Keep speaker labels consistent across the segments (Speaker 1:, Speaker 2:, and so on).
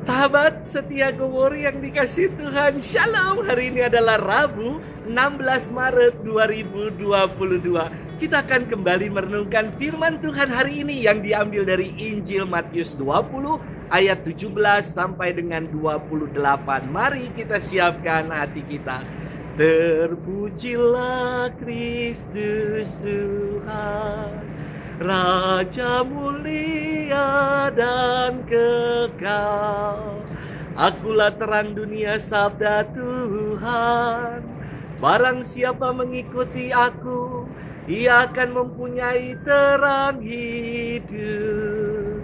Speaker 1: Sahabat setia Gowori yang dikasih Tuhan, Shalom. Hari ini adalah Rabu 16 Maret 2022. Kita akan kembali merenungkan firman Tuhan hari ini yang diambil dari Injil Matius 20 ayat 17 sampai dengan 28. Mari kita siapkan hati kita. Terpujilah Kristus Tuhan, Raja mulia dan kekal. Akulah terang dunia, sabda Tuhan. Barang siapa mengikuti aku, ia akan mempunyai terang hidup.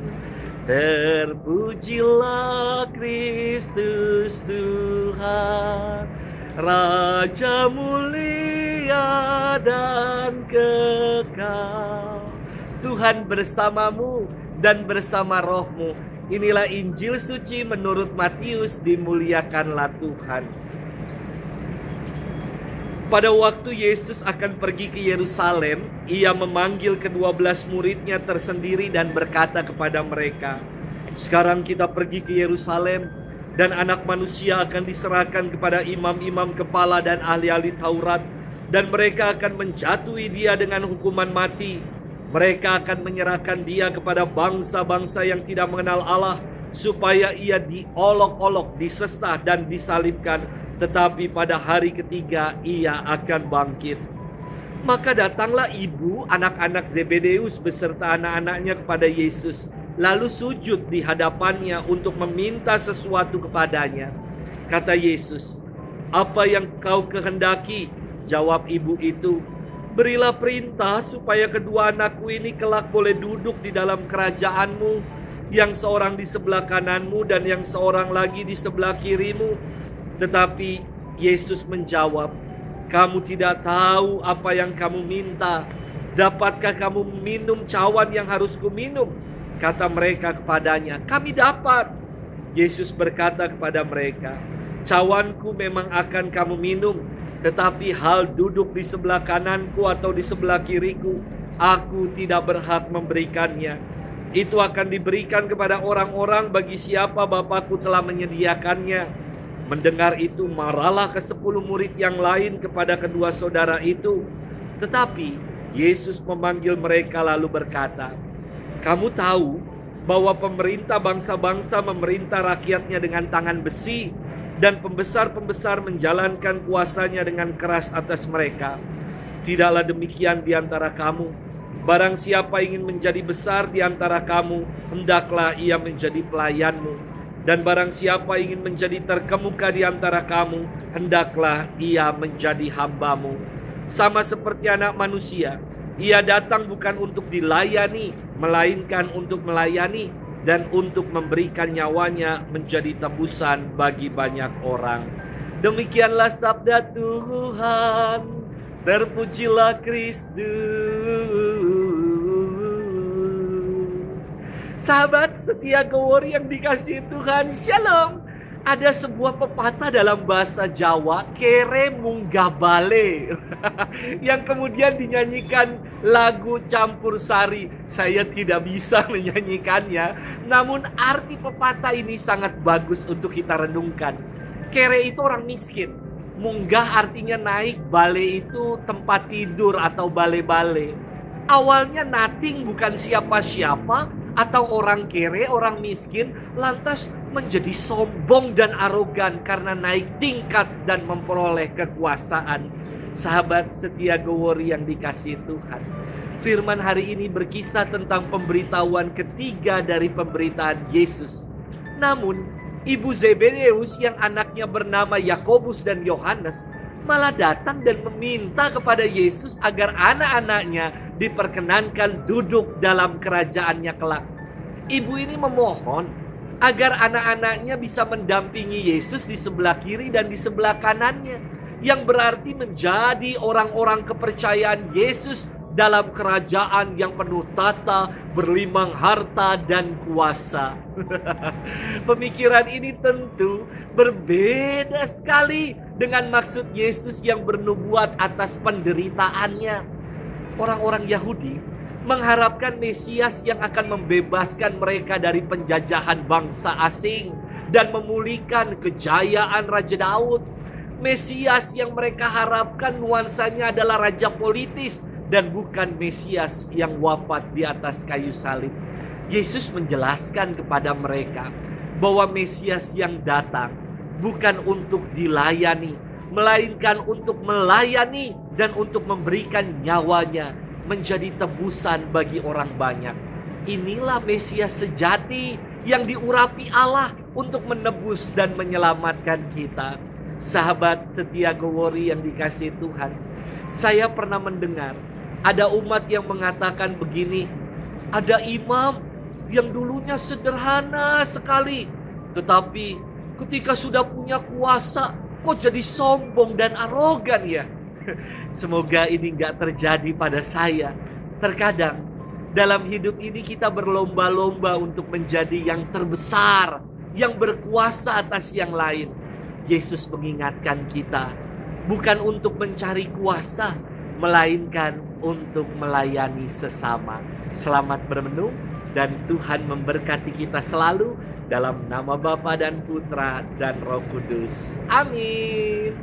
Speaker 1: Terpujilah Kristus Tuhan, Raja mulia dan kekal. Tuhan bersamamu dan bersama rohmu. Inilah Injil suci menurut Matius. Dimuliakanlah Tuhan. Pada waktu Yesus akan pergi ke Yerusalem, ia memanggil ke-12 muridnya tersendiri dan berkata kepada mereka, "Sekarang kita pergi ke Yerusalem, dan anak manusia akan diserahkan kepada imam-imam kepala dan ahli-ahli Taurat, dan mereka akan menjatuhi dia dengan hukuman mati. Mereka akan menyerahkan dia kepada bangsa-bangsa yang tidak mengenal Allah, supaya ia diolok-olok, disesah dan disalibkan. Tetapi pada hari ketiga ia akan bangkit." Maka datanglah ibu anak-anak Zebedeus beserta anak-anaknya kepada Yesus, lalu sujud di hadapannya untuk meminta sesuatu kepadanya. Kata Yesus, "Apa yang kau kehendaki?" Jawab ibu itu, "Berilah perintah supaya kedua anakku ini kelak boleh duduk di dalam kerajaanmu, yang seorang di sebelah kananmu dan yang seorang lagi di sebelah kirimu." Tetapi Yesus menjawab, "Kamu tidak tahu apa yang kamu minta. Dapatkah kamu minum cawan yang harus kuminum?" Kata mereka kepadanya, "Kami dapat." Yesus berkata kepada mereka, "Cawanku memang akan kamu minum, tetapi hal duduk di sebelah kananku atau di sebelah kiriku, aku tidak berhak memberikannya. Itu akan diberikan kepada orang-orang bagi siapa Bapakku telah menyediakannya." Mendengar itu, marahlah ke-10 murid yang lain kepada kedua saudara itu. Tetapi Yesus memanggil mereka lalu berkata, "Kamu tahu bahwa pemerintah bangsa-bangsa memerintah rakyatnya dengan tangan besi, dan pembesar-pembesar menjalankan kuasanya dengan keras atas mereka. Tidaklah demikian di antara kamu. Barang siapa ingin menjadi besar di antara kamu, hendaklah ia menjadi pelayanmu. Dan barang siapa ingin menjadi terkemuka di antara kamu, hendaklah ia menjadi hambamu. Sama seperti anak manusia, ia datang bukan untuk dilayani, melainkan untuk melayani dan untuk memberikan nyawanya menjadi tebusan bagi banyak orang." Demikianlah sabda Tuhan. Terpujilah Kristus. Sahabat setia Gowori yang dikasihi Tuhan, Shalom. Ada sebuah pepatah dalam bahasa Jawa, kere munggah bale, yang kemudian dinyanyikan lagu campur sari. Saya tidak bisa menyanyikannya, namun arti pepatah ini sangat bagus untuk kita renungkan. Kere itu orang miskin, munggah artinya naik, bale itu tempat tidur atau bale-bale. Awalnya nothing, bukan siapa-siapa, atau orang kere, orang miskin, lantas menjadi sombong dan arogan karena naik tingkat dan memperoleh kekuasaan. Sahabat setia Gowori yang dikasihi Tuhan, firman hari ini berkisah tentang pemberitahuan ketiga dari pemberitaan Yesus. Namun ibu Zebedeus yang anaknya bernama Yakobus dan Yohanes malah datang dan meminta kepada Yesus agar anak-anaknya diperkenankan duduk dalam kerajaannya kelak. Ibu ini memohon agar anak-anaknya bisa mendampingi Yesus di sebelah kiri dan di sebelah kanannya, yang berarti menjadi orang-orang kepercayaan Yesus dalam kerajaan yang penuh tata, berlimpah harta dan kuasa. Pemikiran ini tentu berbeda sekali dengan maksud Yesus yang bernubuat atas penderitaannya. Orang-orang Yahudi mengharapkan Mesias yang akan membebaskan mereka dari penjajahan bangsa asing dan memulihkan kejayaan Raja Daud. Mesias yang mereka harapkan nuansanya adalah raja politis dan bukan Mesias yang wafat di atas kayu salib. Yesus menjelaskan kepada mereka bahwa Mesias yang datang bukan untuk dilayani, melainkan untuk melayani dan untuk memberikan nyawanya menjadi tebusan bagi orang banyak. Inilah Mesias sejati yang diurapi Allah untuk menebus dan menyelamatkan kita. Sahabat setia Gowori yang dikasihi Tuhan, saya pernah mendengar ada umat yang mengatakan begini, ada imam yang dulunya sederhana sekali, tetapi ketika sudah punya kuasa, kok jadi sombong dan arogan ya? Semoga ini gak terjadi pada saya. Terkadang dalam hidup ini kita berlomba-lomba untuk menjadi yang terbesar, yang berkuasa atas yang lain. Yesus mengingatkan kita bukan untuk mencari kuasa, melainkan untuk melayani sesama. Selamat bermenung dan Tuhan memberkati kita selalu dalam nama Bapa dan Putra dan Roh Kudus. Amin.